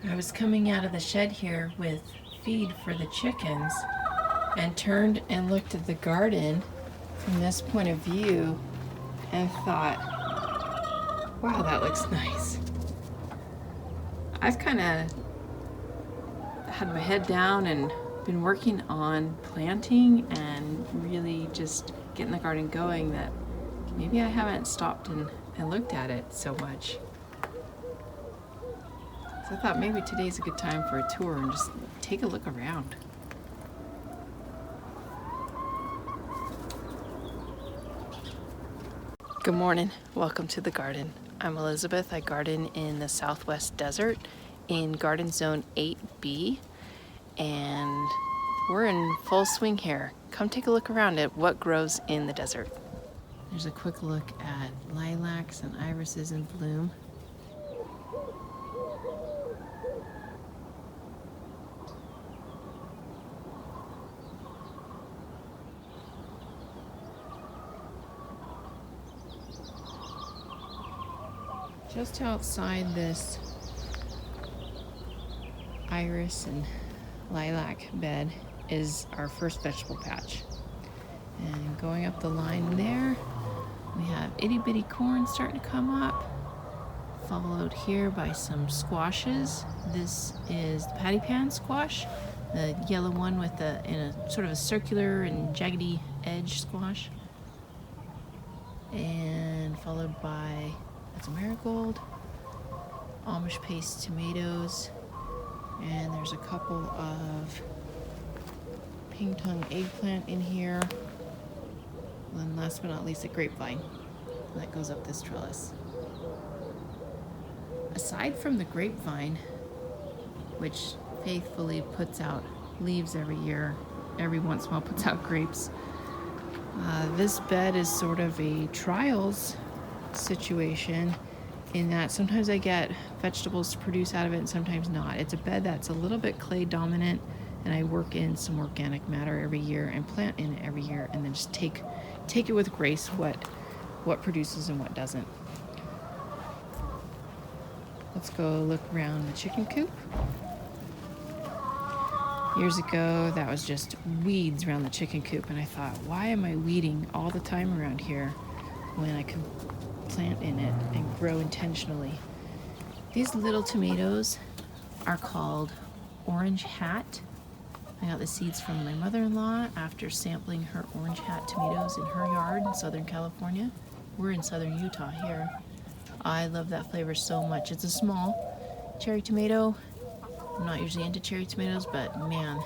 I was coming out of the shed here with feed for the chickens and turned and looked at the garden from this point of view and thought, wow, that looks nice. I've kind of had my head down and been working on planting and really just getting the garden going that maybe I haven't stopped and looked at it so much. So I thought maybe today's a good time for a tour and just take a look around. Good morning, welcome to the garden. I'm Elizabeth. I garden in the Southwest Desert in Garden Zone 8B, and we're in full swing here. Come take a look around at what grows in the desert. There's a quick look at lilacs and irises in bloom. Just outside this iris and lilac bed is our first vegetable patch. And going up the line there, we have itty bitty corn starting to come up, followed here by some squashes. This is the patty pan squash, the yellow one with in a sort of a circular and jaggedy edge squash. And followed by, that's a marigold, Amish paste tomatoes, and there's a couple of ping tongue eggplant in here. And then last but not least, a grapevine that goes up this trellis. Aside from the grapevine, which faithfully puts out leaves every year, every once in a while puts out grapes, this bed is sort of a trials situation in that sometimes I get vegetables to produce out of it and sometimes not. It's a bed that's a little bit clay dominant, and I work in some organic matter every year and plant in it every year, and then just take it with grace what produces and what doesn't. Let's go look around the chicken coop. Years ago, that was just weeds around the chicken coop, and I thought, why am I weeding all the time around here when I could plant in it and grow intentionally? These little tomatoes are called Orange Hat. I got the seeds from my mother-in-law after sampling her Orange Hat tomatoes in her yard in Southern California. We're in Southern Utah here. I love that flavor so much. It's a small cherry tomato. I'm not usually into cherry tomatoes, but man,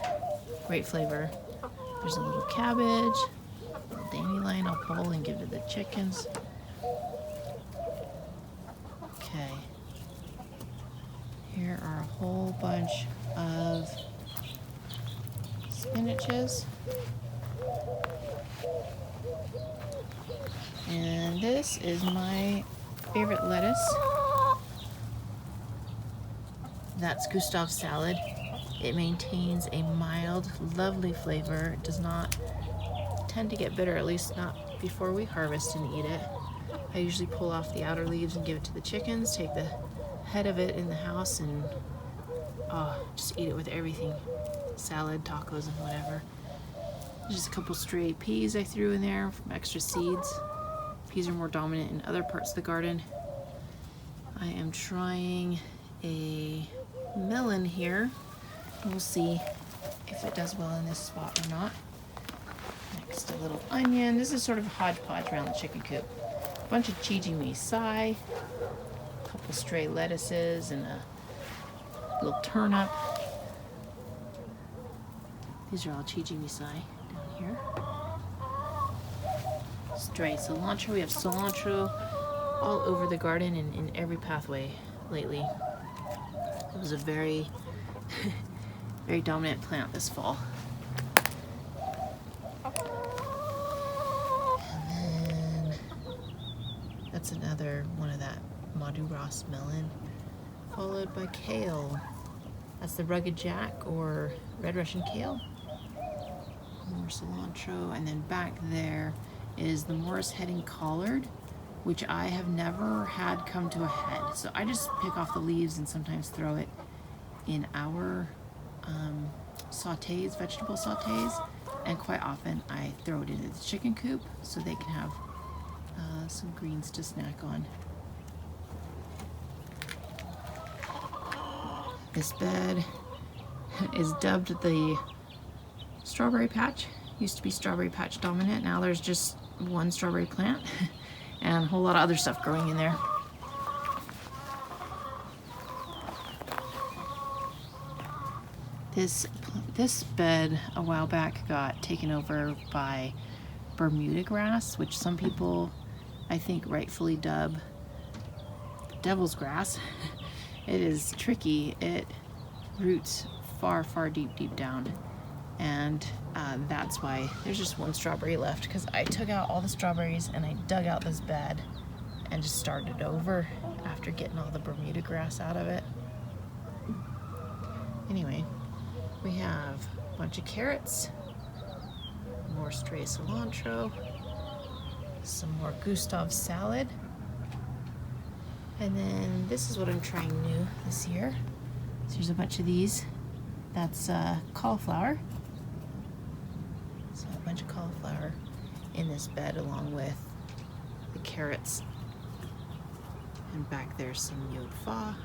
great flavor. There's a little cabbage, a little dandelion I'll pull and give to the chickens. Okay. Here are a whole bunch of spinaches. And this is my favorite lettuce. That's Gustav salad. It maintains a mild, lovely flavor. It does not tend to get bitter, at least not before we harvest and eat it. I usually pull off the outer leaves and give it to the chickens, take the head of it in the house, and just eat it with everything. Salad, tacos, and whatever. There's just a couple stray peas I threw in there from extra seeds. Peas are more dominant in other parts of the garden. I am trying a melon here. We'll see if it does well in this spot or not. Next, a little onion. This is sort of a hodgepodge around the chicken coop. A bunch of chijimi sai, a couple stray lettuces, and a little turnip. These are all chijimi sai down here. Stray cilantro. We have cilantro all over the garden and in every pathway lately. It was a very, very dominant plant this fall. And then that's another one of that Maduros melon, followed by kale. That's the rugged jack or red Russian kale. More cilantro, and then back there is the Morris heading collard, which I have never had come to a head. So I just pick off the leaves and sometimes throw it in our sautés, vegetable sautés, and quite often I throw it into the chicken coop so they can have some greens to snack on. This bed is dubbed the strawberry patch. Used to be strawberry patch dominant. Now there's just one strawberry plant and a whole lot of other stuff growing in there. This bed a while back got taken over by Bermuda grass, which some people I think rightfully dub devil's grass. It is tricky. It roots far, far deep down, and that's why there's just one strawberry left, because I took out all the strawberries and I dug out this bed and just started over after getting all the Bermuda grass out of it. Anyway, we have a bunch of carrots, more stray cilantro, some more Gustav salad, and then this is what I'm trying new this year. So there's a bunch of these. That's cauliflower. So a bunch of cauliflower in this bed along with the carrots. And back there's some yod pho.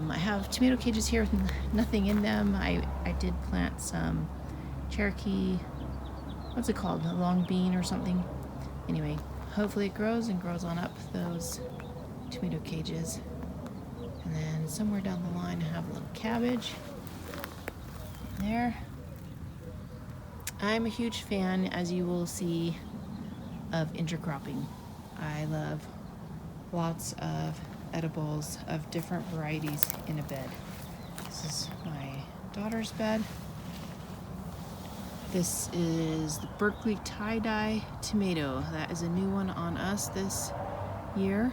I have tomato cages here with nothing in them. I did plant some Cherokee, what's it called, a long bean or something. Anyway, hopefully it grows and grows on up those tomato cages. And then somewhere down the line I have a little cabbage there. I'm a huge fan, as you will see, of intercropping. I love lots of edibles of different varieties in a bed. This is my daughter's bed. This is the Berkeley tie-dye tomato. That is a new one on us this year.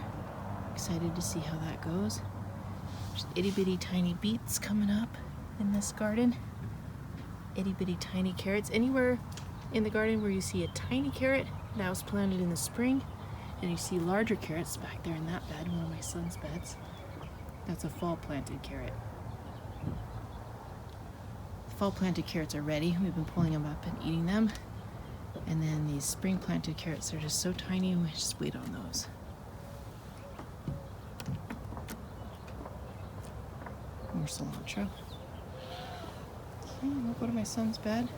Excited to see how that goes. There's itty bitty tiny beets coming up in this garden. Itty bitty tiny carrots. Anywhere in the garden where you see a tiny carrot, that was planted in the spring, and you see larger carrots back there in that bed, one of my son's beds, that's a fall planted carrot. The fall planted carrots are ready. We've been pulling them up and eating them. And then these spring planted carrots are just so tiny, we just wait on those. More cilantro. Okay, we'll go to my son's bed.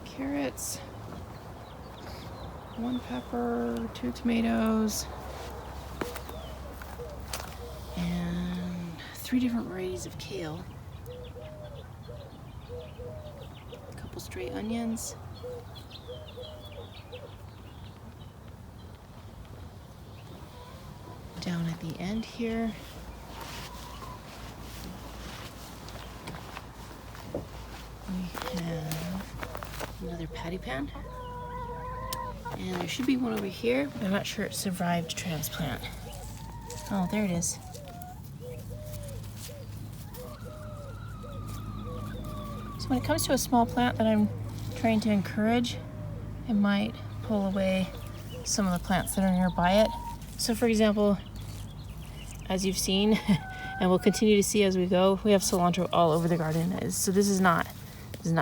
Carrots, 1 pepper, 2 tomatoes, and 3 different varieties of kale. A couple stray onions. Down at the end here, we have another patty pan. And there should be one over here, but I'm not sure it survived transplant. Oh, there it is. So when it comes to a small plant that I'm trying to encourage, I might pull away some of the plants that are nearby it. So for example, as you've seen, and we'll continue to see as we go, we have cilantro all over the garden. So this is not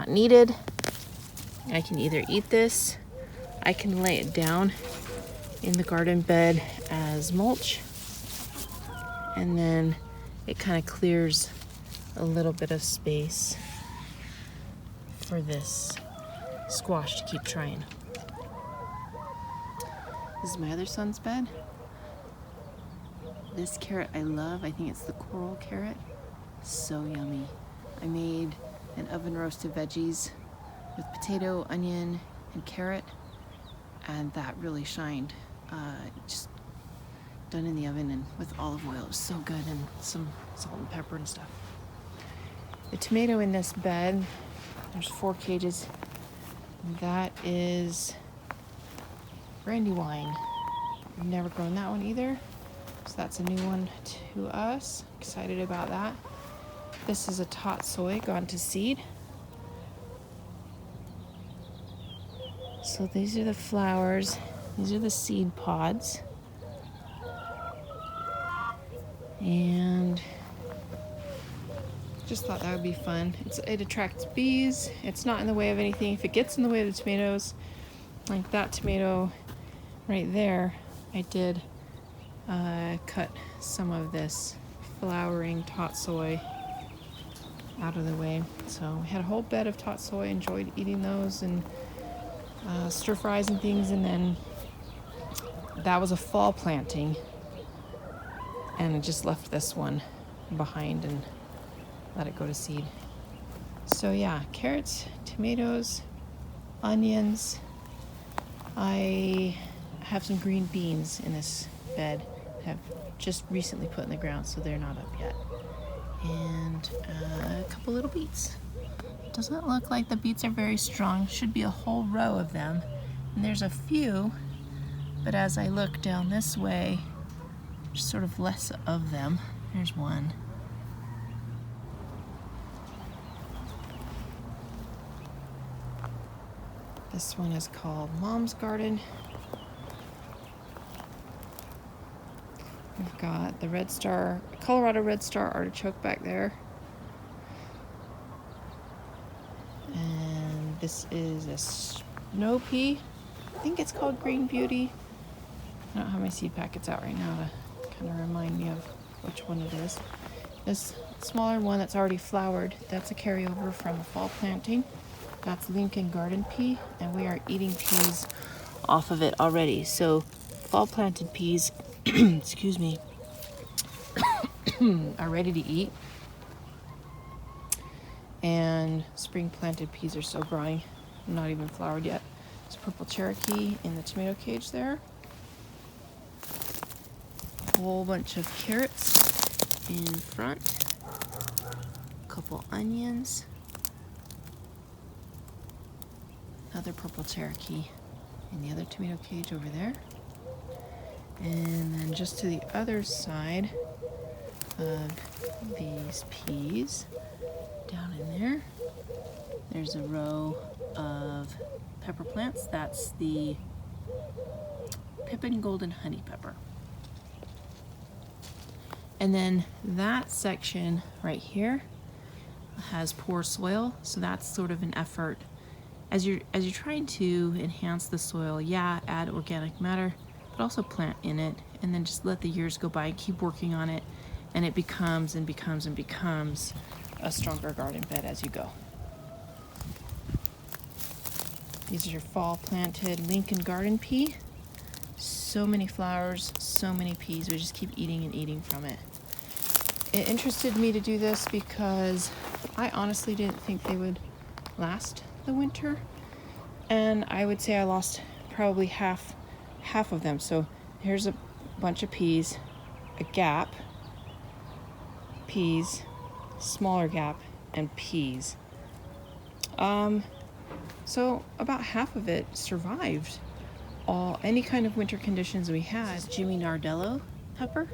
needed. I can either eat this, I can lay it down in the garden bed as mulch, and then it kind of clears a little bit of space for this squash to keep trying. This is my other son's bed. This carrot I love. I think it's the coral carrot. So yummy. I made an oven roasted veggies with potato, onion, and carrot, and that really shined. Just done in the oven and with olive oil. It was so good, and some salt and pepper and stuff. The tomato in this bed, there's 4 cages. That is Brandywine. I've never grown that one either, so that's a new one to us. Excited about that. This is a tot soy gone to seed. So these are the flowers. These are the seed pods. And just thought that would be fun. It attracts bees. It's not in the way of anything. If it gets in the way of the tomatoes, like that tomato right there, I did cut some of this flowering tatsoi out of the way. So we had a whole bed of tatsoi, enjoyed eating those and stir fries and things. And then that was a fall planting, and I just left this one behind and let it go to seed. So yeah, carrots, tomatoes, onions. I have some green beans in this bed. Have just recently put in the ground, so they're not up yet. And a couple little beets. Doesn't look like the beets are very strong. Should be a whole row of them. And there's a few, but as I look down this way, there's sort of less of them. There's one. This one is called Mom's Garden. We've got the Red Star, Colorado Red Star artichoke back there. And this is a snow pea. I think it's called Green Beauty. I don't have my seed packets out right now to kind of remind me of which one it is. This smaller one that's already flowered, that's a carryover from the fall planting. That's Lincoln Garden Pea, and we are eating peas off of it already. So fall planted peas, excuse me, are ready to eat. And spring planted peas are still growing, not even flowered yet. There's purple Cherokee in the tomato cage there. A whole bunch of carrots in front. A couple onions. Another purple Cherokee in the other tomato cage over there. And then just to the other side of these peas, down in there, there's a row of pepper plants. That's the Pippin Golden Honey Pepper. And then that section right here has poor soil, so that's sort of an effort as you're trying to enhance the soil. Yeah, add organic matter, but also plant in it, and then just let the years go by and keep working on it, and it becomes and becomes and becomes a stronger garden bed as you go. These are your fall planted Lincoln Garden Pea. So many flowers, so many peas. We just keep eating and eating from it. It interested me to do this because I honestly didn't think they would last the winter, and I would say I lost probably half of them. So here's a bunch of peas, a gap, peas, smaller gap, and peas. So about half of it survived any kind of winter conditions we had. This is Jimmy Nardello pepper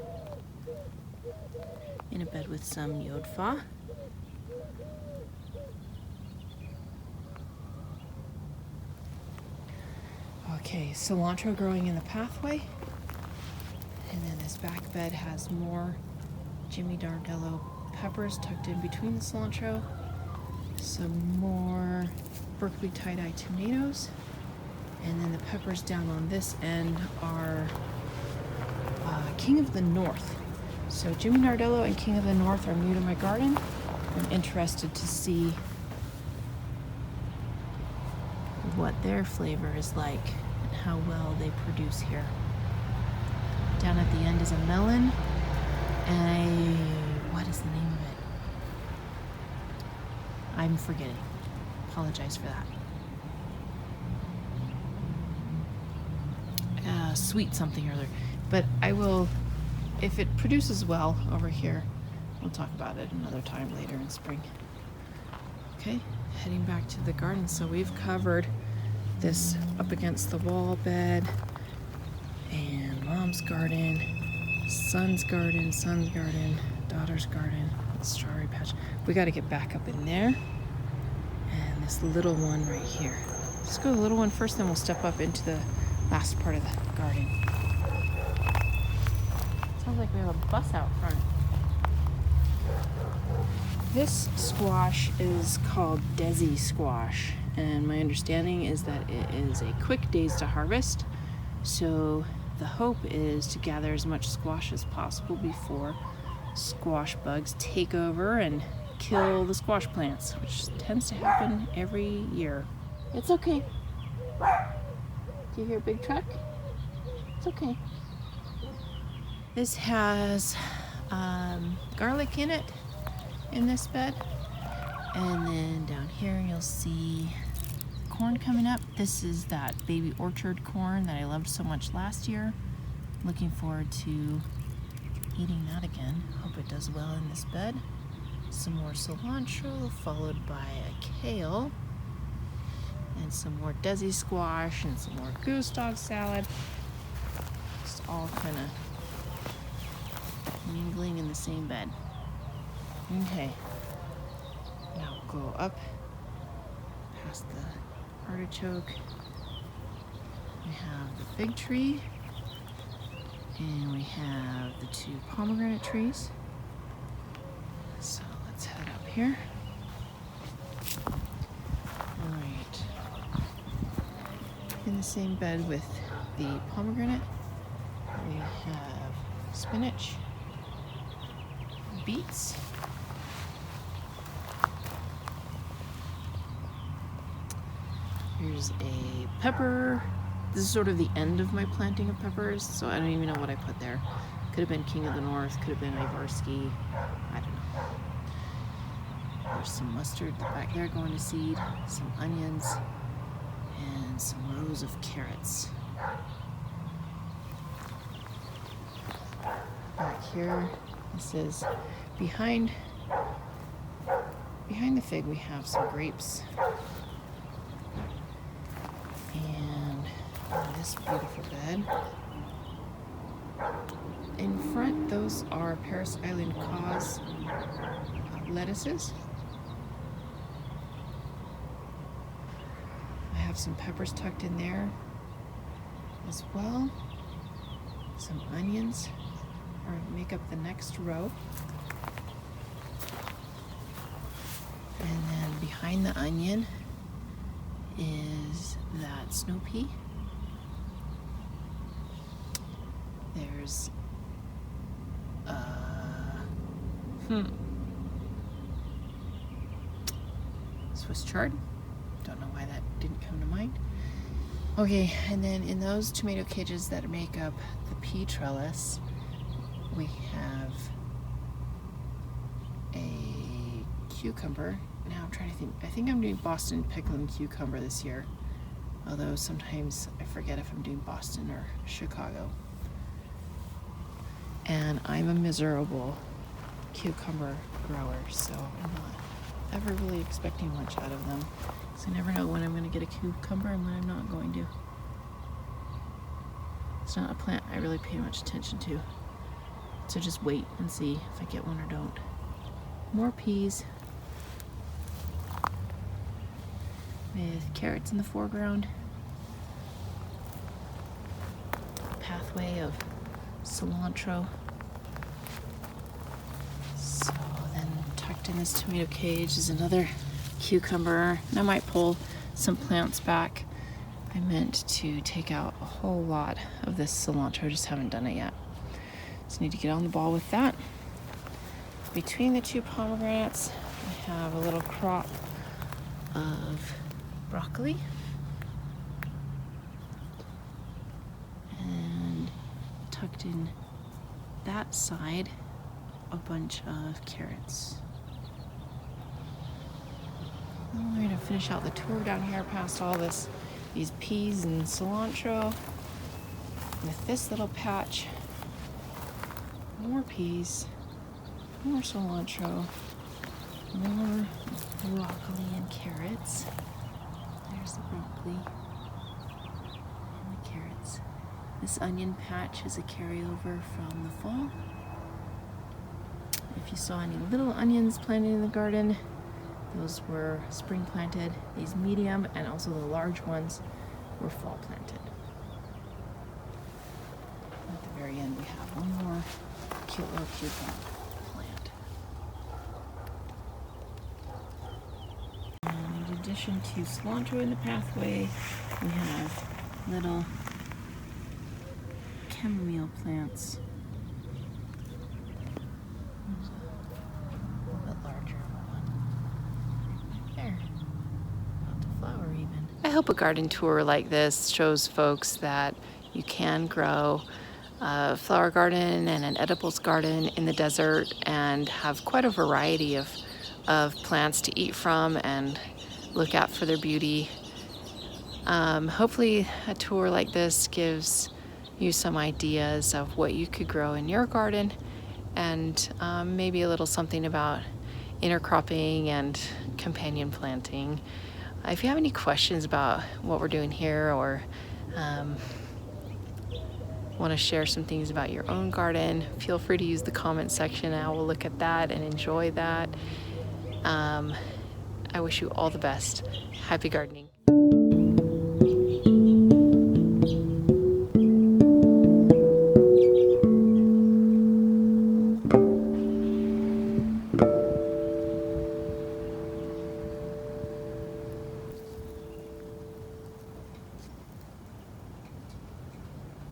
in a bed with some yodfa. Okay, cilantro growing in the pathway. And then this back bed has more Jimmy Nardello peppers tucked in between the cilantro. Some more Berkeley tie-dye tomatoes. And then the peppers down on this end are King of the North. So Jimmy Nardello and King of the North are new to my garden. I'm interested to see what their flavor is like and how well they produce here. Down at the end is a melon and what is the name of it? I'm forgetting. Apologize for that. Sweet something or other. But I will, if it produces well over here, we'll talk about it another time later in spring. Okay, heading back to the garden. So we've covered this up against the wall bed and Mom's garden, son's garden, daughter's garden, strawberry patch. We got to get back up in there. And this little one right here. Let's go to the little one first, then we'll step up into the last part of the garden. Sounds like we have a bus out front. This squash is called Desi squash, and my understanding is that it is a quick days to harvest. So the hope is to gather as much squash as possible before squash bugs take over and kill the squash plants, which tends to happen every year. It's okay. Do you hear a big truck? It's okay. This has garlic in it, in this bed. And then down here you'll see corn coming up. This is that baby orchard corn that I loved so much last year. Looking forward to eating that again. Hope it does well in this bed. Some more cilantro, followed by a kale. And some more Desi squash and some more goose dog salad. Just all kind of mingling in the same bed. Okay. Now go up past the artichoke. We have the fig tree. And we have the 2 pomegranate trees. So let's head up here. Alright. In the same bed with the pomegranate, we have spinach, beets, here's a pepper. This is sort of the end of my planting of peppers, so I don't even know what I put there. Could have been King of the North, could have been Ivarski, I don't know. There's some mustard back there going to seed, some onions, and some rows of carrots. Back here, this is behind the fig, we have some grapes. And this beautiful bed. In front, those are Paris Island Cause lettuces. I have some peppers tucked in there as well. Some onions make up the next row. And then behind the onion is that snow pea. There's Swiss chard. Don't know why that didn't come to mind. Okay, and then in those tomato cages that make up the pea trellis, we have a cucumber. Now I'm trying to think. I think I'm doing Boston pickle and cucumber this year. Although sometimes I forget if I'm doing Boston or Chicago. And I'm a miserable cucumber grower, so I'm not ever really expecting much out of them. So I never know when I'm going to get a cucumber and when I'm not going to. It's not a plant I really pay much attention to. So just wait and see if I get one or don't. More peas. With carrots in the foreground. Pathway of cilantro. So then tucked in this tomato cage is another cucumber. And I might pull some plants back. I meant to take out a whole lot of this cilantro, just haven't done it yet. So need to get on the ball with that. Between the 2 pomegranates, I have a little crop of broccoli. And tucked in that side, a bunch of carrots. And we're gonna finish out the tour down here past all these peas and cilantro with this little patch. More peas, more cilantro, more broccoli and carrots. There's the broccoli and the carrots. This onion patch is a carryover from the fall. If you saw any little onions planted in the garden, those were spring planted. These medium and also the large ones were fall planted. At the very end we have one more cute little cucumber plant. addition to cilantro in the pathway, we have little chamomile plants. There's a little bit larger one. There. About to flower even. I hope a garden tour like this shows folks that you can grow a flower garden and an edibles garden in the desert and have quite a variety of plants to eat from and look at for their beauty. Hopefully a tour like this gives you some ideas of what you could grow in your garden, and maybe a little something about intercropping and companion planting. If you have any questions about what we're doing here, or want to share some things about your own garden, feel free to use the comment section. I will look at that and enjoy that. I wish you all the best. Happy gardening.